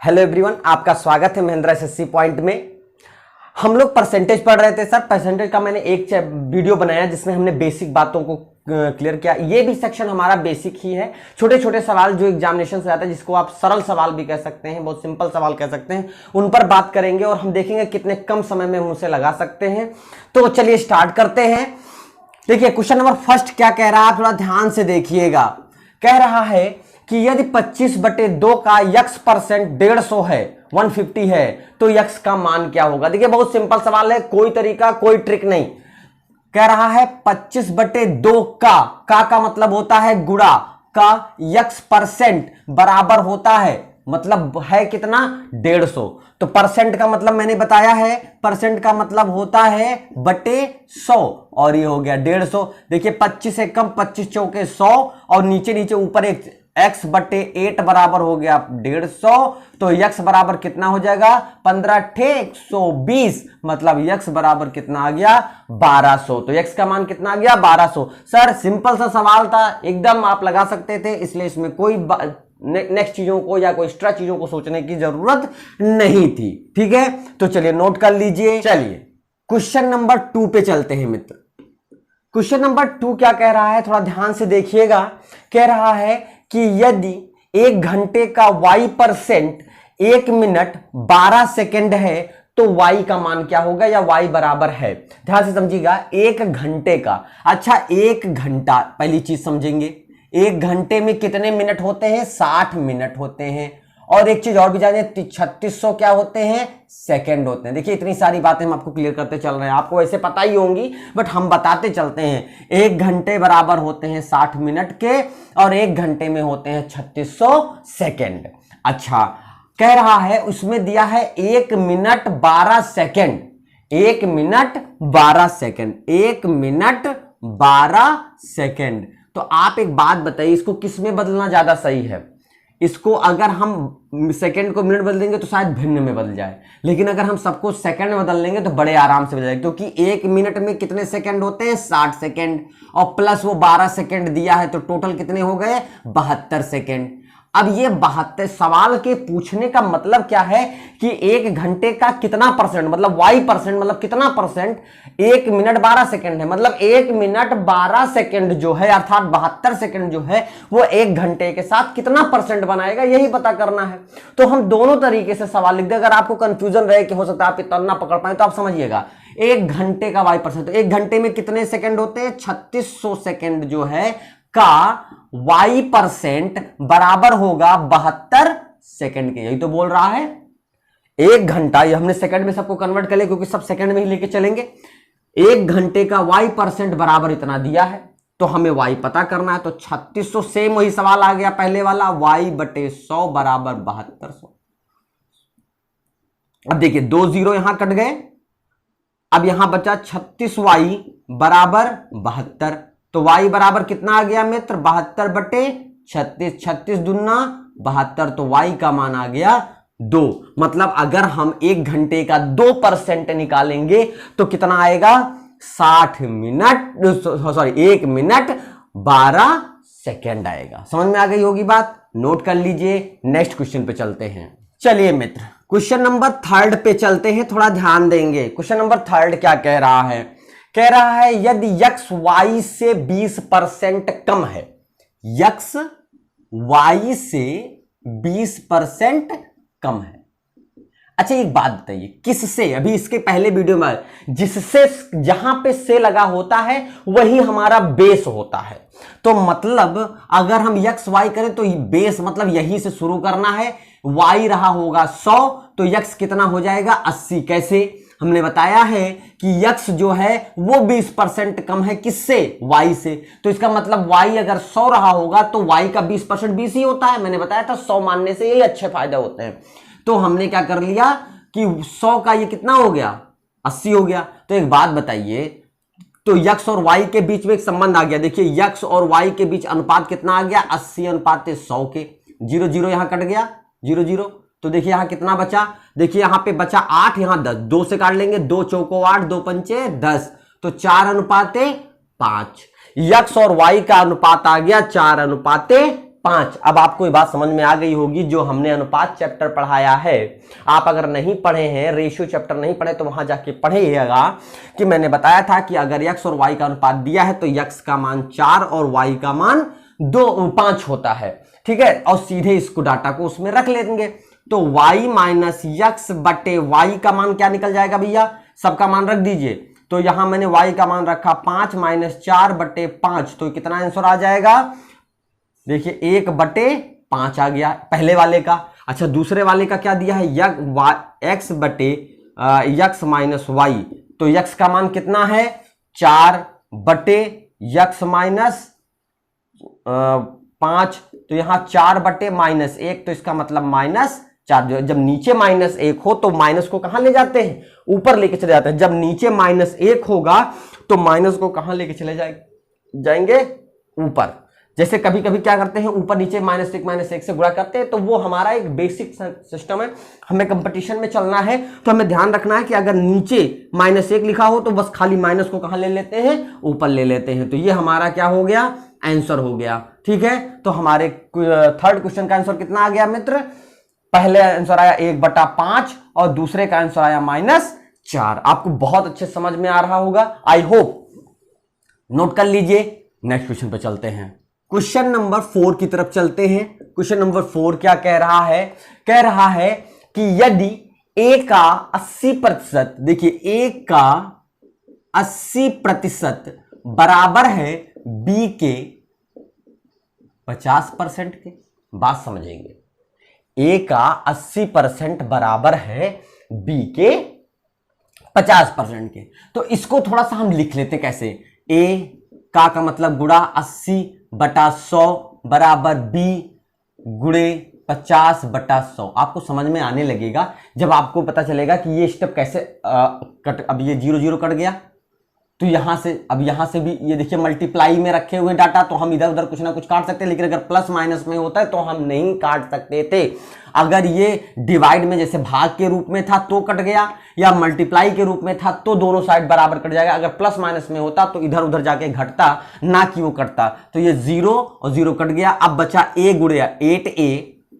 Hello everyone, आपका स्वागत है महेंद्र एसएससी पॉइंट में। हम लोग परसेंटेज पढ़ रहे थे सर। परसेंटेज का मैंने एक वीडियो बनाया जिसमें हमने बेसिक बातों को क्लियर किया। ये भी सेक्शन हमारा बेसिक ही है। छोटे छोटे सवाल जो एग्जामिनेशन से आते हैं, जिसको आप सरल सवाल भी कह सकते हैं, बहुत सिंपल सवाल कह सकते हैं, उन पर बात करेंगे और हम देखेंगे कितने कम समय में हम उसे लगा सकते हैं। तो चलिए स्टार्ट करते हैं। देखिए क्वेश्चन नंबर फर्स्ट क्या कह रहा है, आप थोड़ा ध्यान से देखिएगा। कह रहा है कि यदि 25/2 का x परसेंट 150 है, 150 है, तो x का मान क्या होगा। देखिए बहुत सिंपल सवाल है, कोई तरीका कोई ट्रिक नहीं। कह रहा है 25/2 का मतलब होता है गुणा का x परसेंट बराबर होता है, मतलब है कितना 150। तो परसेंट का मतलब मैंने बताया है, परसेंट का मतलब होता है बटे 100 और ये हो गया 150। देखिए 25 से कम 25 चौके 100 और नीचे नीचे ऊपर एक x बटे 8 बराबर हो गया 150। तो x बराबर कितना हो जाएगा 15×120, मतलब x बराबर कितना आ गया 1200। तो x का मान कितना आ गया 1200। सर सिंपल सा सवाल था, एकदम आप लगा सकते थे, इसलिए इसमें कोई नेक्स्ट चीजों को या कोई एक्स्ट्रा चीजों को सोचने की जरूरत नहीं थी। ठीक है, तो चलिए नोट कर लीजिए। चलिए क्वेश्चन नंबर 2 पे चलते हैं मित्र। क्वेश्चन नंबर 2 क्या कह रहा है, थोड़ा ध्यान से देखिएगा। कह रहा है कि यदि 1 घंटे का y परसेंट 1 मिनट 12 सेकेंड है तो y का मान क्या होगा, या y बराबर है। ध्यान से समझिएगा, 1 घंटे का। अच्छा 1 घंटा, पहली चीज समझेंगे, 1 घंटे में कितने मिनट होते हैं, 60 मिनट होते हैं। और एक चीज और भी जानिए, 3600 क्या होते हैं, सेकंड होते हैं। देखिए इतनी सारी बातें हम आपको क्लियर करते चल रहे हैं, आपको वैसे पता ही होंगी बट हम बताते चलते हैं। 1 घंटे बराबर होते हैं 60 मिनट के और 1 घंटे में होते हैं 3600 सेकंड। अच्छा कह रहा है उसमें दिया है 1 minute 12 second, 1 minute 12 second, 1 minute 12 second. तो आप एक बात बताइए, इसको किस में बदलना ज्यादा सही है। इसको अगर हम सेकंड को मिनट बदल देंगे तो शायद भिन्न में बदल जाए, लेकिन अगर हम सबको सेकंड में बदल लेंगे तो बड़े आराम से बदल जाएगा, क्योंकि 1 मिनट में कितने सेकंड होते हैं 60 सेकंड और प्लस वो 12 सेकंड दिया है, तो टोटल कितने हो गए 72 सेकंड। अब ये 72 सवाल के पूछने का मतलब क्या है कि 1 घंटे का कितना परसेंट, मतलब y परसेंट, मतलब कितना परसेंट 1 मिनट 12 सेकंड है, मतलब 1 मिनट 12 सेकंड जो है अर्थात 72 सेकंड जो है वो 1 घंटे के साथ कितना परसेंट बनाएगा, यही पता करना है। तो हम दोनों तरीके से सवाल लिख दे। अगर आपको कंफ्यूजन रहे कि हो सकता है आप इतना ना पकड़ पाए, तो आप समझिएगा 1 घंटे का y परसेंट, तो 1 घंटे में कितने सेकंड होते हैं 3600 सेकंड जो है का y परसेंट बराबर होगा 72 सेकंड के। यही तो बोल रहा है 1 घंटा, ये हमने सेकंड में सबको कन्वर्ट कर लिया क्योंकि सब सेकंड में ही लेके चलेंगे। 1 घंटे का y परसेंट बराबर इतना दिया है, तो हमें y पता करना है। तो 3600 सेम वही सवाल आ गया पहले वाला, y बटे 100 बराबर 7200। अब देखिए 2 0 यहां कट गए, अब यहां बचा 36y बराबर 72। तो y बराबर कितना आ गया मित्र 72 बटे 36, 36 दूना 72, तो y का मान आ गया 2। मतलब अगर हम 1 घंटे का 2% निकालेंगे तो कितना आएगा 60 मिनट, सॉरी 1 मिनट 12 सेकेंड आएगा। समझ में आ गई होगी बात, नोट कर लीजिए। नेक्स्ट क्वेश्चन पे चलते हैं। चलिए मित्र क्वेश्चन नंबर 3 पे चलते हैं, थोड़ा ध्यान देंगे। क्वेश्चन नंबर 3 क्या कह रहा है, कह रहा है यदि x y से 20% कम है, x y से 20% कम है। अच्छा एक बात बताइए, किससे, अभी इसके पहले वीडियो में जिससे जहां पे से लगा होता है वही हमारा बेस होता है। तो मतलब अगर हम x y करें तो बेस मतलब यही से शुरू करना है। y रहा होगा 100, तो x कितना हो जाएगा 80। कैसे, हमने बताया है कि x जो है वो 20% कम है, किससे y से। तो इसका मतलब y अगर 100 रहा होगा तो y का 20% 20 ही होता है। मैंने बताया था 100 मानने से यही अच्छे फायदे होते हैं। तो हमने क्या कर लिया कि 100 का ये कितना हो गया 80 हो गया। तो एक बात बताइए, तो x और y के बीच में एक संबंध आ गया। देखिए x और y के बीच अनुपात कितना आ गया 80:100 के। 0 0 यहां कट गया 0 0, तो देखिए यहां कितना बचा, देखिए यहां पे बचा 8, यहां 10, 2 से काट लेंगे, 2 चौको 8, 2 पंचे 10, तो 4:5। x और y का अनुपात आ गया 4:5। 5। अब आपको ये बात समझ में आ गई होगी, जो हमने अनुपात चैप्टर पढ़ाया है, आप अगर नहीं पढ़े हैं, रेशियो चैप्टर नहीं पढ़े, तो वहां जाके पढ़िएगा कि मैंने बताया था कि अगर x और y का अनुपात दिया है तो x का मान 4 और y का मान 5 होता है। ठीक है, और सीधे इसको डाटा को उसमें रख लेंगे तो y माइनस x बटे y का मान क्या निकल जाएगा भैया, सबका मान रख दीजिए। तो यहां मैंने y का मान रखा 5 माइनस 4 बटे 5, तो कितना आंसर आ जाएगा, देखिए 1 बटे 5 आ गया पहले वाले का। अच्छा, दूसरे वाले का क्या दिया है, x बटे x माइनस y, तो x का मान कितना है 4 बटे x माइनस 5, तो यहां 4 बटे -1, तो इसका मतलब -4। जब नीचे -1 हो तो माइनस को कहां ले जाते हैं, ऊपर लेके चले जाते हैं। जब नीचे -1 होगा तो माइनस को कहां लेके चले जाएंगे, ऊपर। जैसे कभी कभी क्या करते हैं, ऊपर नीचे -1 से गुणा करते हैं, तो वो हमारा एक बेसिक सिस्टम है। हमें कंपटीशन में चलना है तो हमें ध्यान रखना है कि अगर नीचे -1 लिखा हो तो बस खाली माइनस को कहां ले लेते हैं, ऊपर ले लेते हैं। तो ये हमारा क्या हो गया, आंसर हो गया। ठीक है, तो हमारे थर्ड क्वेश्चन का आंसर कितना आ गया मित्र, पहले आंसर आया 1/5 और दूसरे का आंसर आया -4। आपको बहुत अच्छे समझ में आ रहा होगा, आई होप। नोट कर लीजिए, नेक्स्ट क्वेश्चन पे चलते हैं। क्वेश्चन नंबर 4 की तरफ चलते हैं। क्वेश्चन नंबर 4 क्या कह रहा है, कह रहा है कि यदि a का 80%, देखिए a का 80% बराबर है b के 50% के, बात समझेंगे। a का 80% बराबर है b के 50% के, तो इसको थोड़ा सा हम लिख लेते कैसे, a का मतलब गुणा 80/100 बराबर b गुणे 50/100। आपको समझ में आने लगेगा जब आपको पता चलेगा कि ये स्टेप कैसे अब ये 0 0 कट गया, तो यहां से, अब यहां से भी ये देखिए मल्टीप्लाई में रखे हुए डाटा, तो हम इधर उधर कुछ ना कुछ काट सकते हैं, लेकिन अगर प्लस माइनस में होता है तो हम नहीं काट सकते थे। अगर ये डिवाइड में जैसे भाग के रूप में था तो कट गया, या मल्टीप्लाई के रूप में था तो दोनों साइड बराबर कट जाएगा। अगर प्लस माइनस में होता तो इधर उधर जाके घटता, ना कि वो कटता। तो ये 0 और 0 कट गया। अब बचा a गुणा 8a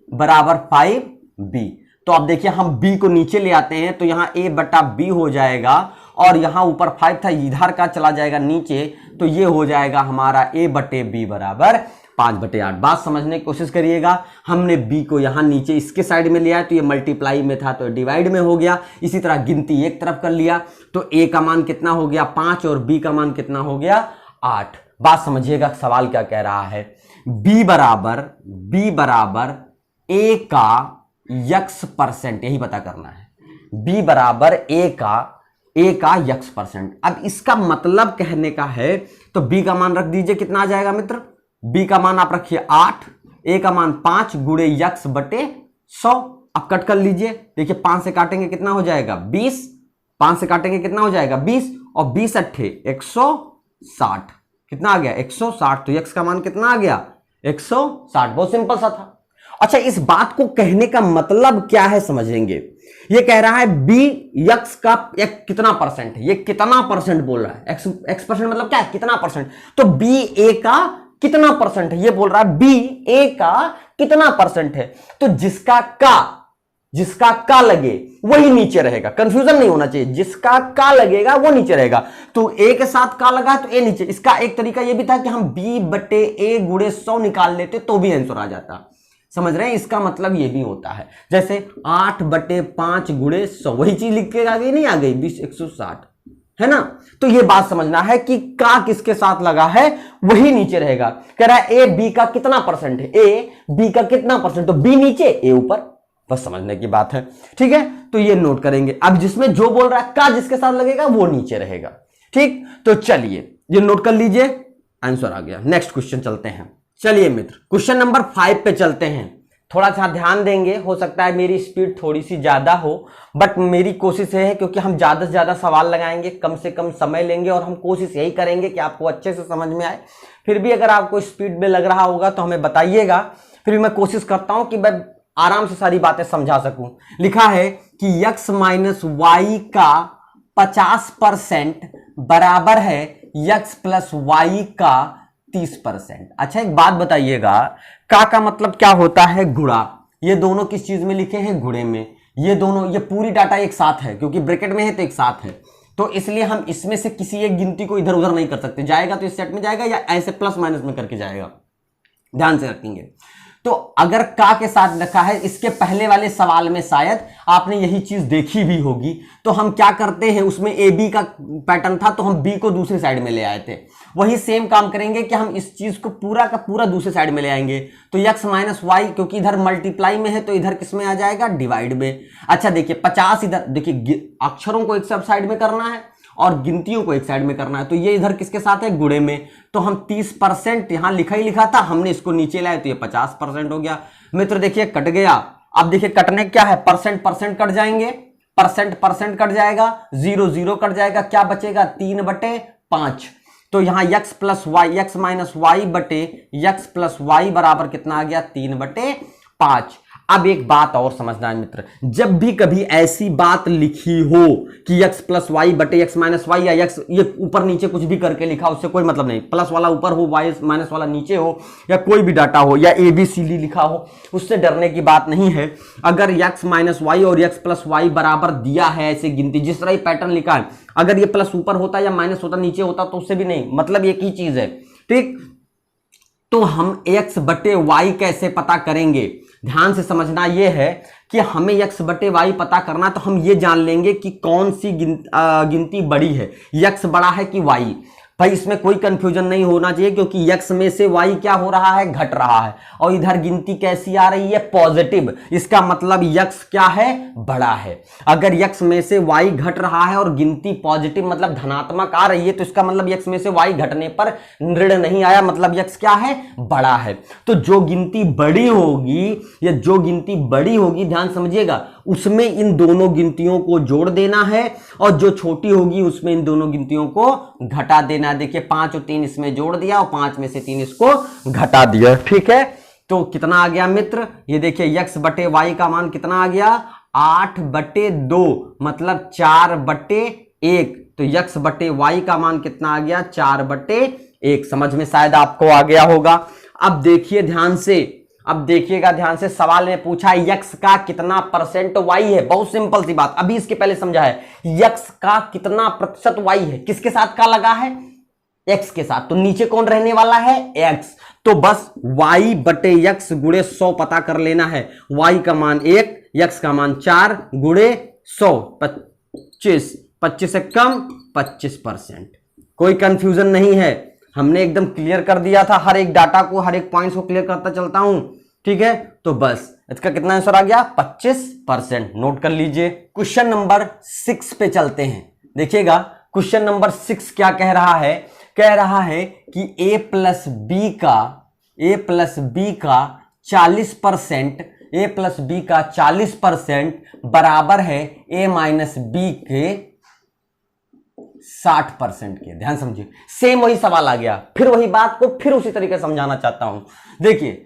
बराबर 5b। तो अब देखिए हम b को नीचे ले आते हैं, तो यहां a/b हो जाएगा, और यहां ऊपर 5 था, इधर का चला जाएगा नीचे, तो ये हो जाएगा हमारा a/b बराबर 5/8। बात समझने की कोशिश करिएगा। हमने b को यहां नीचे इसके साइड में लिया, तो ये मल्टीप्लाई में था तो डिवाइड में हो गया। इसी तरह गिनती एक तरफ कर लिया, तो a का मान कितना हो गया 5 और b का मान कितना हो गया 8। बात समझिएगा सवाल क्या कह रहा है, b बराबर a का x%, यही पता करना है। b बराबर a का x%। अब इसका मतलब कहने का है, तो b का मान रख दीजिए, कितना आ जाएगा मित्र, b का मान आप रखिए 8, a का मान 5 गुणे x/100। अब कट कर लीजिए, देखिए 5 से काटेंगे कितना हो जाएगा 20, 5 से काटेंगे कितना हो जाएगा 20, और 20 अट्ठे 160, कितना आ गया 160। तो x का मान कितना आ गया 160। बहुत सिंपल सा था। अच्छा, इस बात को कहने का मतलब क्या है समझेंगे। ये कह रहा है b x का कितना परसेंट है, ये कितना परसेंट बोल रहा है, x परसेंट मतलब क्या है, कितना परसेंट। तो b a का कितना परसेंट है, ये बोल रहा है b a का कितना परसेंट है। तो जिसका का लगे वही नीचे रहेगा, कंफ्यूजन नहीं होना चाहिए। जिसका का लगेगा वो नीचे रहेगा। तो a के साथ का लगा तो a नीचे। इसका एक तरीका ये भी था कि हम b/a गुणे 100 निकाल लेते तो भी आंसर आ जाता। समझ रहे हैं, इसका मतलब ये भी होता है। जैसे 8/5 गुणे 100, वही चीज लिख के आ गई, नहीं आ गई 20 160, है ना। तो ये बात समझना है कि का किसके साथ लगा है वही नीचे रहेगा। कह रहा है a b का कितना परसेंट है, a b का कितना परसेंट, तो b नीचे a ऊपर, बस समझने की बात है। ठीक है, तो ये नोट करेंगे। अब जिसमें जो बोल रहा है का जिसके साथ लगेगा वो नीचे रहेगा। ठीक, तो चलिए ये नोट कर लीजिए, आंसर आ गया। नेक्स्ट क्वेश्चन चलते हैं। चलिए मित्र, क्वेश्चन नंबर 5 पे चलते हैं। थोड़ा सा ध्यान देंगे, हो सकता है मेरी स्पीड थोड़ी सी ज्यादा हो, बट मेरी कोशिश है क्योंकि हम ज्यादा से ज्यादा सवाल लगाएंगे, कम से कम समय लेंगे, और हम कोशिश यही करेंगे कि आपको अच्छे से समझ में आए। फिर भी अगर आपको स्पीड में लग रहा होगा तो हमें बताइएगा, फिर भी मैं कोशिश करता हूं कि मैं आराम से सारी बातें समझा सकूं। लिखा है कि x माइनस वाई का 50% बराबर है x प्लस वाई का 30%। अच्छा एक बात बताइएगा, का मतलब क्या होता है? गुणा। ये दोनों किस चीज में लिखे हैं? गुणे में। ये दोनों, ये पूरी डाटा एक साथ है क्योंकि ब्रैकेट में है तो एक साथ है, तो इसलिए हम इसमें से किसी एक गिनती को इधर उधर नहीं कर सकते। जाएगा तो इस सेट में जाएगा या ऐसे प्लस माइनस में करके जाएगा, ध्यान से रखेंगे। तो अगर का के साथ रखा है, इसके पहले वाले सवाल में शायद आपने यही चीज देखी भी होगी। तो हम क्या करते हैं, उसमें ए बी का पैटर्न था तो हम बी को दूसरी साइड में ले आए थे। वही सेम काम करेंगे कि हम इस चीज को पूरा का पूरा दूसरी साइड में ले आएंगे। तो x माइनस वाई, क्योंकि इधर मल्टीप्लाई में है तो इधर किस में आ जाएगा? डिवाइड में। अच्छा देखिए 50 इधर, देखिए अक्षरों को एक सब साइड में करना है और गिनतियों को एक साइड में करना है, तो ये इधर किसके साथ है? गुणे में। तो हम 30% यहां लिखा ही लिखा था, हमने इसको नीचे लाया तो ये 50% हो गया। मित्र देखिए कट गया। अब देखिए कटने क्या है? परसेंट परसेंट कट जाएंगे, परसेंट कट जाएगा, 0 0 कट जाएगा, क्या बचेगा? 3/5। तो यहां x plus y, x minus y बटे एक्स प्लस वाई बराबर कितना आ गया? 3/5। अब एक बात और समझना है मित्र, जब भी कभी ऐसी बात लिखी हो कि x प्लस वाई बटे एक्स माइनस वाई, या x ये ऊपर नीचे कुछ भी करके लिखा, उससे कोई मतलब नहीं। प्लस वाला ऊपर हो, वाई माइनस वाला नीचे हो, या कोई भी डाटा हो, या ABCD लिखा हो, उससे डरने की बात नहीं है। अगर x माइनस वाई और x प्लस वाई बराबर दिया है, ऐसे गिनती जिस तरह पैटर्न लिखा है, अगर ये प्लस ऊपर होता या माइनस होता नीचे होता तो उससे भी नहीं, मतलब एक ही चीज है, ठीक। तो हम x बटे वाई कैसे पता करेंगे? ध्यान से समझना यह है कि हमें x बटे वाई पता करना, तो हम ये जान लेंगे कि कौन सी गिनती बड़ी है, x बड़ा है कि y। भाई इसमें कोई कंफ्यूजन नहीं होना चाहिए, क्योंकि x में से y क्या हो रहा है? घट रहा है। और इधर गिनती कैसी आ रही है? पॉजिटिव। इसका मतलब x क्या है? बड़ा है। अगर x में से y घट रहा है और गिनती पॉजिटिव मतलब धनात्मक आ रही है, तो इसका मतलब x में से y घटने पर ऋण नहीं आया, मतलब x क्या है? बड़ा है। तो जो गिनती बड़ी होगी, या जो गिनती बड़ी होगी, ध्यान समझिएगा, उसमें इन दोनों गिनतियों को जोड़ देना है, और जो छोटी होगी उसमें इन दोनों गिनतियों को घटा देना। देखिए 5 और 3 इसमें जोड़ दिया और 5 में से 3 इसको घटा दिया, ठीक है। तो कितना आ गया मित्र? ये देखिए x बटे वाई का मान कितना आ गया? 8/2, मतलब 4/1। तो x बटे वाई का मान कितना आ गया? 4/1। समझ में शायद आपको आ गया होगा। अब देखिए ध्यान से, अब देखिएगा ध्यान से, सवाल में पूछा x का कितना परसेंट y है। बहुत सिंपल सी बात, अभी इसके पहले समझा है। x का कितना प्रतिशत y है, किसके साथ का लगा है? x के साथ। तो नीचे कौन रहने वाला है? x। तो बस y बटे x गुणे 100 पता कर लेना है। y का मान 1, x का मान 4 गुणे 100, 25। 25 से कम 25%। कोई कंफ्यूजन नहीं है, हमने एकदम क्लियर कर दिया था। हर एक डाटा को, हर एक पॉइंट्स को क्लियर करता चलता हूं, ठीक है। तो बस इसका कितना आंसर आ गया? 25%। नोट कर लीजिए। क्वेश्चन नंबर 6 पे चलते हैं। देखिएगा क्वेश्चन नंबर 6 क्या कह रहा है? कह रहा है कि a प्लस बी का 40%, a प्लस बी का 40% बराबर है a माइनस बी के 60% के। ध्यान समझिए, सेम वही सवाल आ गया, फिर वही बात को फिर उसी तरीके से समझाना चाहता हूं। देखिए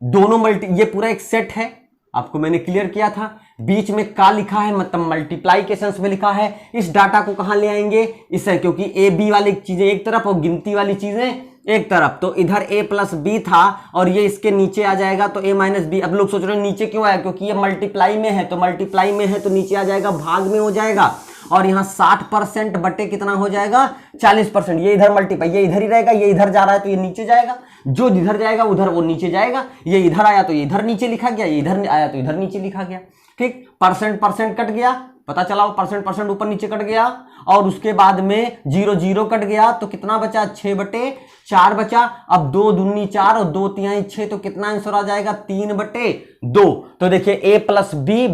दोनों ये पूरा एक सेट है, आपको मैंने क्लियर किया था। बीच में का लिखा है, मतलब मल्टीप्लाई के सेंस में लिखा है। इस डाटा को कहां ले आएंगे? इसे, क्योंकि ए बी वाली चीजें एक तरफ और गिनती वाली चीजें एक तरफ, तो इधर a प्लस बी था और ये इसके नीचे आ जाएगा, तो a माइनस बी। अब लोग सोच रहे हैं नीचे क्यों आया? क्योंकि ये मल्टीप्लाई में है, तो मल्टीप्लाई में है तो नीचे आ जाएगा, भाग में हो जाएगा। और यहाँ 60% बटे कितना हो जाएगा? 40%। ये इधर मल्टीप्लाई, ये इधर ही रहेगा, ये इधर जा रहा है तो ये नीचे जाएगा, जो इधर जाएगा उधर वो नीचे जाएगा। ये इधर आया तो ये इधर नीचे लिखा गया, ये इधर आया तो इधर नीचे लिखा गया, ठीक। परसेंट कट गया, पता चला परसेंट ऊपर नीचे कट गया, और उसके बाद में 0 0 कट गया, तो कितना बचा? 6/4 बचा। अब 2 दूनी 4 और 2 तिहाई 6, तो कितना आंसर आ जाएगा? 3/2। तो देखिए a प्लस बी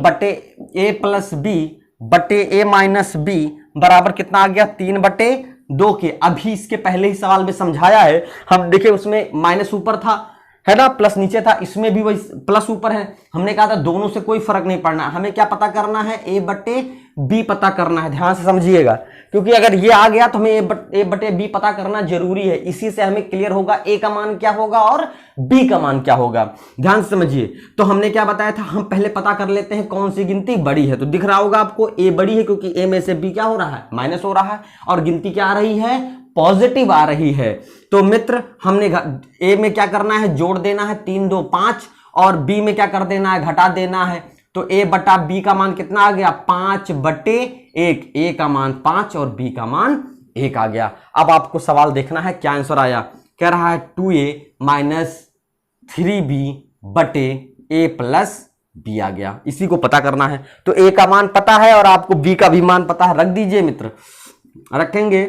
बटे a माइनस बी बराबर कितना आ गया? 3/2 के। अभी इसके पहले ही सवाल में समझाया है, हम देखिए उसमें माइनस ऊपर था, है ना, प्लस नीचे था, इसमें भी वही प्लस ऊपर है। हमने कहा था दोनों से कोई फर्क नहीं पड़ना, हमें क्या पता करना है? a बटे b पता करना है। ध्यान से समझिएगा, क्योंकि अगर ये आ गया तो हमें a बटे b पता करना जरूरी है। इसी से हमें क्लियर होगा a का मान क्या होगा और b का मान क्या होगा। ध्यान से समझिए। तो हमने क्या बताया था? हम पहले पता कर लेते हैं कौन सी गिनती बड़ी है। तो दिख रहा होगा आपको a बड़ी है, क्योंकि a में से b क्या हो रहा है? माइनस हो रहा है, और गिनती क्या आ रही है? पॉजिटिव आ रही है। तो मित्र हमने ए में क्या करना है, जोड़ देना है 3 2 5, और बी में क्या कर देना है, घटा देना है। तो ए बटा बी का मान कितना आ गया, 5/1। ए का मान 5 और बी का मान 1 आ गया। अब आपको सवाल देखना है क्या आंसर आया। कह रहा है 2a - 3b बटे a प्लस बी आ गया। इसी को पता करना है। तो a का मान पता है और आपको b का भी मान पता है। रख दीजिए मित्र, रखेंगे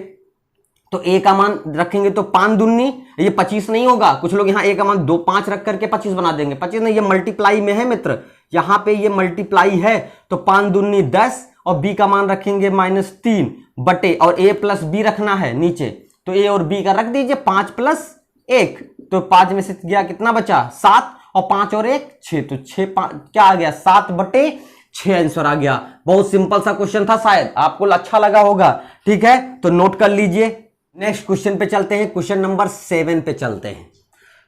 तो a का मान रखेंगे तो 5 दूनी, ये 25 नहीं होगा। कुछ लोग यहाँ a का मान 2 5 रख करके 25 बना देंगे। 25 नहीं, ये मल्टीप्लाई में है मित्र, यहाँ पे ये मल्टीप्लाई है। तो 5 दूनी 10 और b का मान रखेंगे -3 बटे, और a प्लस बी रखना है नीचे। तो a और b का रख दीजिए 5 + 1। तो 5 में से गया कितना बचा, 7, और 5 और 1 6। तो 6 5 क्या आ गया, 7/6 आंसर आ गया। बहुत सिंपल सा क्वेश्चन था, शायद आपको अच्छा लगा होगा। ठीक है, तो नोट कर लीजिए। नेक्स्ट क्वेश्चन पे चलते हैं। क्वेश्चन नंबर 7 पे चलते हैं।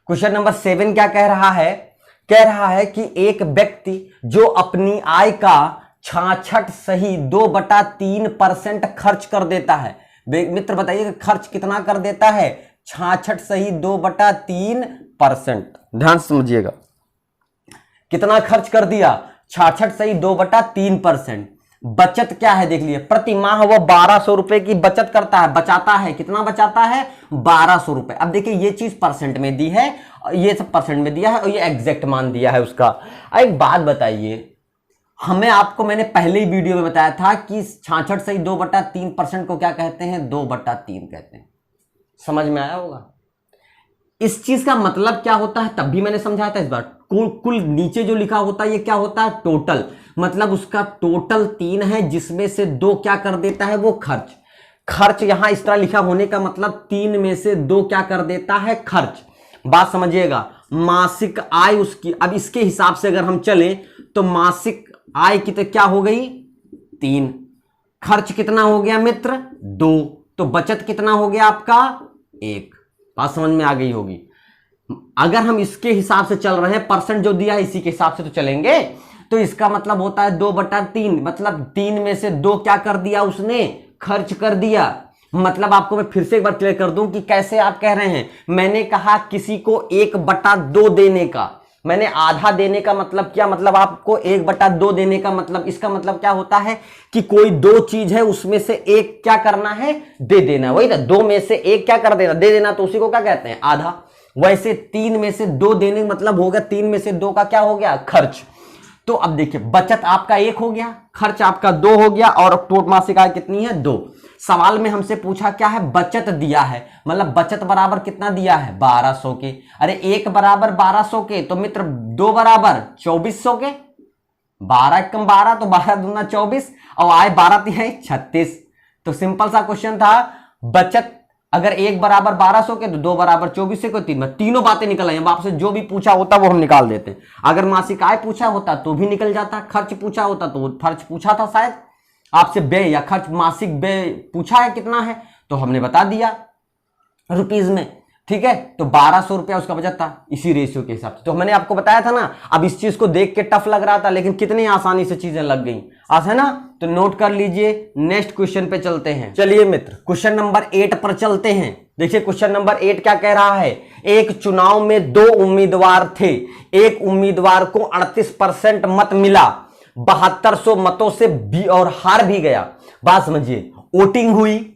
क्वेश्चन नंबर 7 क्या कह रहा है, कह रहा है कि एक व्यक्ति जो अपनी आय का 66.2/3% खर्च कर देता है। मित्र बताइए खर्च कितना कर देता है, 66.2/3%। ध्यान से समझिएगा, कितना खर्च कर दिया, 66.2/3%। बचत क्या है देख लिए, प्रति माह वह 1200 रुपए की बचत करता है, बचाता है। कितना बचाता है, 1200 रुपए। अब देखिए ये चीज परसेंट में दी है, ये सब परसेंट में दिया है, और ये एग्जैक्ट मान दिया है उसका। एक बात बताइए, हमें आपको मैंने पहले ही वीडियो में बताया था कि 66.2/3% को क्या कहते हैं, 2/3 कहते हैं। समझ में आया होगा। इस चीज का मतलब क्या होता है, तब भी मैंने समझाया था इस बार। कुल नीचे जो लिखा होता है ये क्या होता है, टोटल। मतलब उसका टोटल 3 है, जिसमें से 2 क्या कर देता है, वो खर्च। खर्च यहां इस तरह लिखा होने का मतलब 3 में से 2 क्या कर देता है, खर्च। बात समझिएगा, मासिक आय उसकी। अब इसके हिसाब से अगर हम चले तो मासिक आय की तो क्या हो गई, 3। खर्च कितना हो गया मित्र, 2। तो बचत कितना हो गया आपका, 1। बात समझ में आ गई होगी। अगर हम इसके हिसाब से चल रहे हैं, परसेंट जो दिया है इसी के हिसाब से तो चलेंगे, तो इसका मतलब होता है 2/3। मतलब 3 में से 2 क्या कर दिया उसने, खर्च कर दिया। मतलब आपको मैं फिर से एक बार क्लियर कर दूं कि कैसे आप कह रहे हैं। मैंने कहा किसी को 1/2 देने का, मैंने आधा देने का मतलब क्या, मतलब आपको 1/2 देने का मतलब, इसका मतलब क्या होता है कि कोई 2 चीज है, उसमें से एक क्या करना है, दे देना। वही ना, 2 में से एक क्या कर देना, दे देना। तो उसी को क्या कहते हैं, आधा। वैसे 3 में से 2 देने का मतलब हो गया, 3 में से 2 का क्या हो गया, खर्च। तो अब देखिए, बचत आपका 1 हो गया, खर्च आपका 2 हो गया, और टोटल मासिक आय कितनी है, 2। सवाल में हमसे पूछा क्या है, बचत दिया है। मतलब बचत बराबर कितना दिया है, 1200 के। अरे 1 बराबर 1200 के, तो मित्र 2 बराबर 2400 के। 12 कम 12, तो 12 दूना 24, और आय 12 है 36। तो सिंपल सा क्वेश्चन था। बचत अगर 1 बराबर 1200 के, तो 2 बराबर 2400 को, 3 तीनों बातें निकल आई। अब आपसे जो भी पूछा होता वो हम निकाल देते। अगर मासिक आय पूछा होता तो भी निकल जाता, खर्च पूछा होता तो खर्च पूछा था शायद आपसे, व्यय या खर्च, मासिक व्यय पूछा है कितना है, तो हमने बता दिया रुपीज में। ठीक है, तो 1200 रुपया उसका बचत था, इसी रेशियो के हिसाब से। तो मैंने आपको बताया था ना। अब इस चीज को देख के टफ लग रहा था, लेकिन कितनी आसानी से चीजें लग गई, आसान है ना। तो नोट कर लीजिए, नेक्स्ट क्वेश्चन पे चलते हैं। चलिए मित्र, क्वेश्चन नंबर 8 पर चलते हैं। देखिए क्वेश्चन नंबर 8 क्या कह रहा है, एक चुनाव में 2 उम्मीदवार थे। एक उम्मीदवार को 38% मत मिला, 7200 मतों से भी और हार भी गया। बात समझिए, वोटिंग हुई,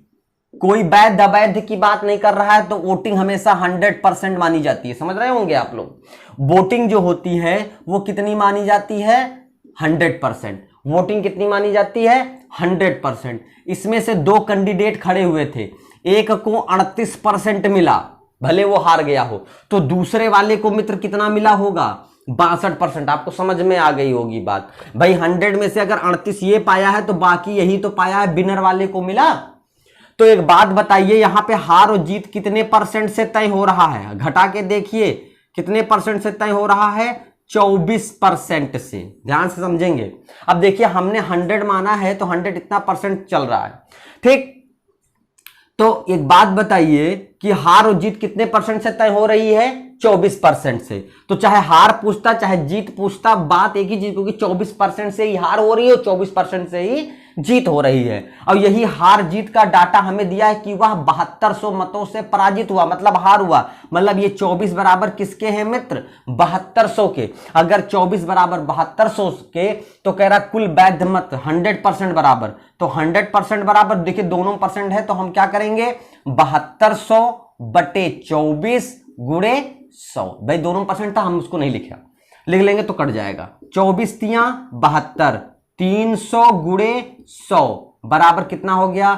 कोई वैध अवैध की बात नहीं कर रहा है, तो वोटिंग हमेशा 100% मानी जाती है। समझ रहे होंगे आप लोग, वोटिंग जो होती है वो कितनी मानी जाती है, 100%। वोटिंग कितनी मानी जाती है, 100%। इसमें से 2 कैंडिडेट खड़े हुए थे, एक को 38% मिला, भले वो हार गया हो, तो दूसरे वाले को मित्र कितना मिला होगा, 62%। आपको समझ में आ गई होगी बात। भाई 100 में से अगर 38 ये पाया है, तो बाकी यही तो पाया है, विनर वाले को मिला। तो एक बात बताइए, यहां पे हार और जीत कितने परसेंट से तय हो रहा है, घटा के देखिए कितने परसेंट से तय हो रहा है, 24% से। ध्यान से समझेंगे। अब देखिए हमने 100 माना है, तो 100 इतना परसेंट चल रहा है, ठीक। तो एक बात बताइए कि हार और जीत कितने परसेंट से तय हो रही है, 24% से। तो चाहे हार पूछता चाहे जीत पूछता, बात एक ही चीज, क्योंकि 24% से ही हार हो रही है और 24% से ही जीत हो रही है। और यही हार जीत का डाटा हमें दिया है कि वह 7200 मतों से पराजित हुआ, मतलब हार हुआ। मतलब ये 24 बराबर किसके हैं मित्र? 7200 के। अगर 24 बराबर 7200 के तो कह रहा कुल वैध मत 100% बराबर, तो 100% बराबर, देखिए दोनों परसेंट है तो हम क्या करेंगे 7200 बटे 24 गुणे 100। भाई दोनों परसेंट था, हम उसको नहीं लिखा, लिख लेंगे तो कट जाएगा। 24 तियां 72, 300 गुणे 100 बराबर कितना हो गया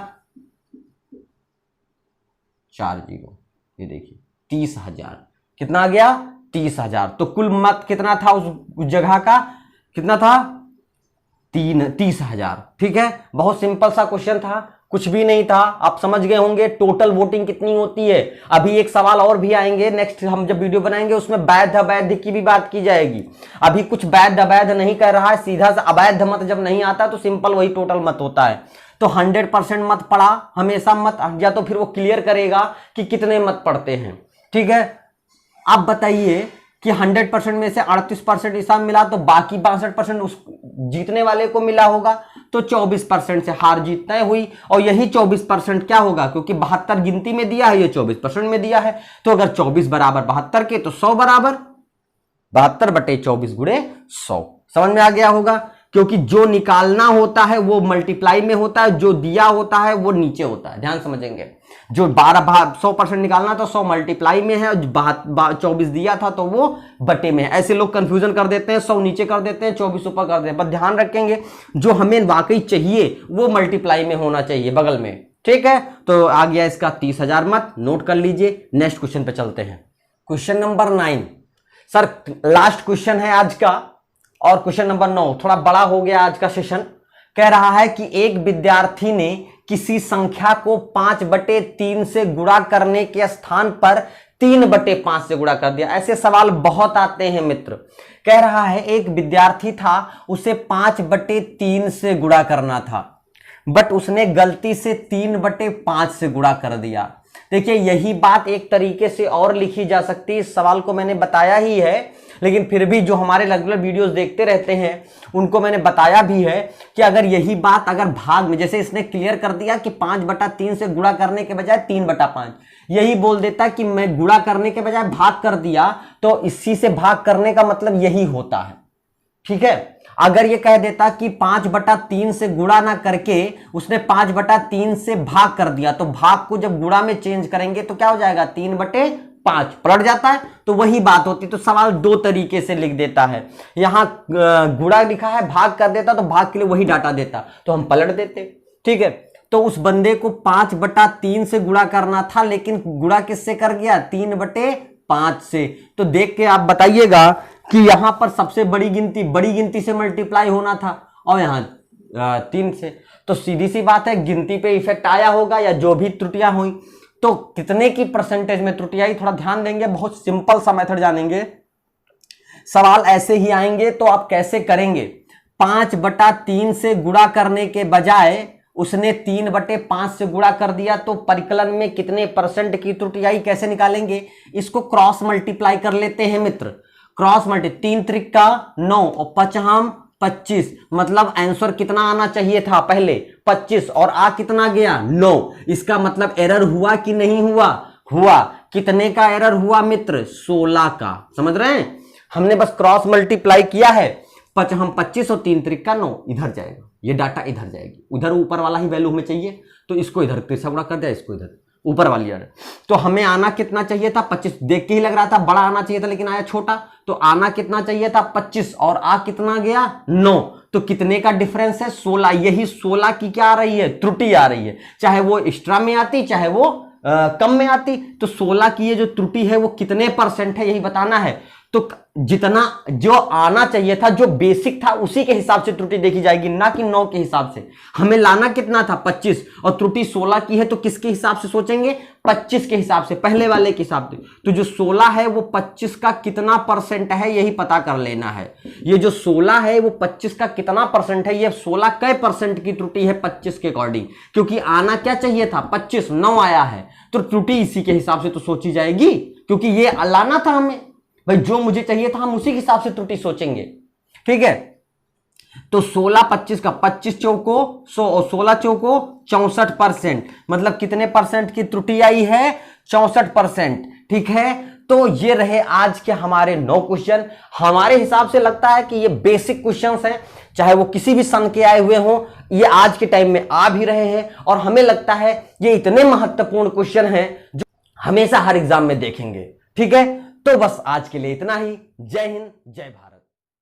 40। ये देखिए 30,000। कितना आ गया 30,000। तो कुल मत कितना था उस जगह का, कितना था 30,000। ठीक है, बहुत सिंपल सा क्वेश्चन था, कुछ भी नहीं था। आप समझ गए होंगे टोटल वोटिंग कितनी होती है। अभी एक सवाल और भी आएंगे नेक्स्ट, हम जब वीडियो बनाएंगे उसमें वैध अवैध की भी बात की जाएगी। अभी कुछ वैध अवैध नहीं कर रहा है, सीधा सा अवैध मत जब नहीं आता तो सिंपल वही टोटल मत होता है। तो 100% मत पड़ा हमेशा मत, या तो फिर वो क्लियर करेगा कि कितने मत पड़ते हैं। ठीक है, आप बताइए कि 100% में से 38% हिसाब मिला तो बाकी 62% उस जीतने वाले को मिला होगा, तो 24% से हार जीत तय हुई। और यही 24% क्या होगा, क्योंकि 72 गिनती में दिया है, ये 24% में दिया है। तो अगर 24 बराबर 72 के तो 100 बराबर 72 बटे 24 गुणे 100। समझ में आ गया होगा, क्योंकि जो निकालना होता है वो मल्टीप्लाई में होता है, जो दिया होता है वो नीचे होता है। ध्यान समझेंगे, जो 100% निकालना तो 100 मल्टीप्लाई में है, 24 दिया था तो वो बटे में है। ऐसे लोग कंफ्यूजन कर देते हैं, 100 नीचे कर देते हैं, 24 ऊपर कर देते हैं। बस ध्यान रखेंगे जो हमें वाकई चाहिए वो मल्टीप्लाई में होना चाहिए बगल में। ठीक है, तो आ गया इसका 30,000 मत, नोट कर लीजिए। नेक्स्ट क्वेश्चन पे चलते हैं। Question number 9 sir last question है आज का, और क्वेश्चन नंबर 9 थोड़ा बड़ा हो गया आज का सेशन। कह रहा है कि एक विद्यार्थी ने किसी संख्या को 5/3 से गुणा करने के स्थान पर 3/5 से गुणा कर दिया। ऐसे सवाल बहुत आते हैं मित्र। कह रहा है एक विद्यार्थी था, उसे 5/3 से गुणा करना था, बट उसने गलती से 3/5 से गुणा कर दिया। देखिए यही बात एक तरीके से और लिखी जा सकती है। इस सवाल को मैंने बताया ही है, लेकिन फिर भी जो हमारे रेगुलर वीडियोस देखते रहते हैं उनको मैंने बताया भी है कि अगर यही बात अगर भाग में, जैसे इसने क्लियर कर दिया कि 5/3 से गुणा करने के बजाय 3/5, यही बोल देता कि मैं गुणा करने के बजाय भाग कर दिया, तो इसी से भाग करने का मतलब यही होता है। ठीक है, अगर ये कह देता कि 5/3 से गुणा ना करके उसने 5/3 से भाग कर दिया, तो भाग को जब गुणा में चेंज करेंगे तो क्या हो जाएगा 3/5 पलट जाता है। तो वही बात होती, तो सवाल दो तरीके से लिख देता है। यहां गुणा लिखा है, भाग कर देता तो भाग के लिए वही डाटा देता, तो हम पलट देते। ठीक है, तो उस बंदे को 5/3 से गुणा करना था, लेकिन गुणा किससे कर गया 3/5 से। तो देख के आप बताइएगा कि यहां पर सबसे बड़ी गिनती से मल्टीप्लाई होना था, और यहां 3 से। तो सीधी सी बात है गिनती पे इफेक्ट आया होगा, या जो भी त्रुटियां हुई तो कितने की परसेंटेज में त्रुटि आई, थोड़ा ध्यान देंगे। बहुत सिंपल सा मेथड जानेंगे, सवाल ऐसे ही आएंगे तो आप कैसे करेंगे। 5/3 से गुणा करने के बजाय उसने 3/5 से गुणा कर दिया, तो परिकलन में कितने परसेंट की त्रुटि आई कैसे निकालेंगे। इसको क्रॉस मल्टीप्लाई कर लेते हैं मित्र। क्रॉस मल्टी 3 त्रिका 9 और 5 25, मतलब आंसर कितना आना चाहिए था पहले 25, और आ कितना गया 9। इसका मतलब एरर हुआ कि नहीं हुआ, हुआ। कितने का एरर हुआ मित्र 16 का। समझ रहे हैं, हमने बस क्रॉस मल्टीप्लाई किया है। 25 और 3 त्रिका 9 इधर जाएगा, ये डाटा इधर जाएगी, उधर ऊपर वाला ही वैल्यू हमें चाहिए, तो इसको इधर तीसरा गुणा कर दिया, इसको इधर ऊपर वाली यार। तो हमें आना कितना चाहिए था 25, देख के ही लग रहा था बड़ा आना चाहिए था, लेकिन आया छोटा। तो आना कितना चाहिए था 25, और आ कितना गया 9। तो कितने का डिफरेंस है 16। यही 16 की क्या आ रही है त्रुटि आ रही है, चाहे वो एक्स्ट्रा में आती चाहे वो कम में आती। तो 16 की ये जो त्रुटि है वो कितने परसेंट है यही बताना है। तो जितना जो आना चाहिए था, जो बेसिक था, उसी के हिसाब से त्रुटि देखी जाएगी, ना कि 9 के हिसाब से। हमें लाना कितना था 25, और त्रुटि 16 की है, तो किसके हिसाब से सोचेंगे 25 के हिसाब से, पहले वाले के हिसाब से। तो जो 16 है वो 25 का कितना परसेंट है यही पता कर लेना है। ये जो 16 है वो 25 का कितना परसेंट है, ये 16 कै परसेंट की त्रुटि है 25 के अकॉर्डिंग, क्योंकि आना क्या चाहिए था 25, 9 आया है, तो त्रुटि इसी के हिसाब से तो सोची जाएगी, क्योंकि ये लाना था हमें। भाई जो मुझे चाहिए था हम उसी के हिसाब से त्रुटि सोचेंगे। ठीक है, तो 16 25 का 25 चौको 100 और 16 चौको 64%, मतलब कितने परसेंट की त्रुटि आई है? 64%। ठीक है, तो ये रहे आज के हमारे 9 क्वेश्चन। हमारे हिसाब से लगता है कि ये बेसिक क्वेश्चंस हैं, चाहे वो किसी भी सन के आए हुए हों, ये आज के टाइम में आ भी रहे हैं और हमें लगता है ये इतने महत्वपूर्ण क्वेश्चन हैं जो हमेशा हर एग्जाम में देखेंगे। ठीक है, तो बस आज के लिए इतना ही। जय हिंद, जय भारत।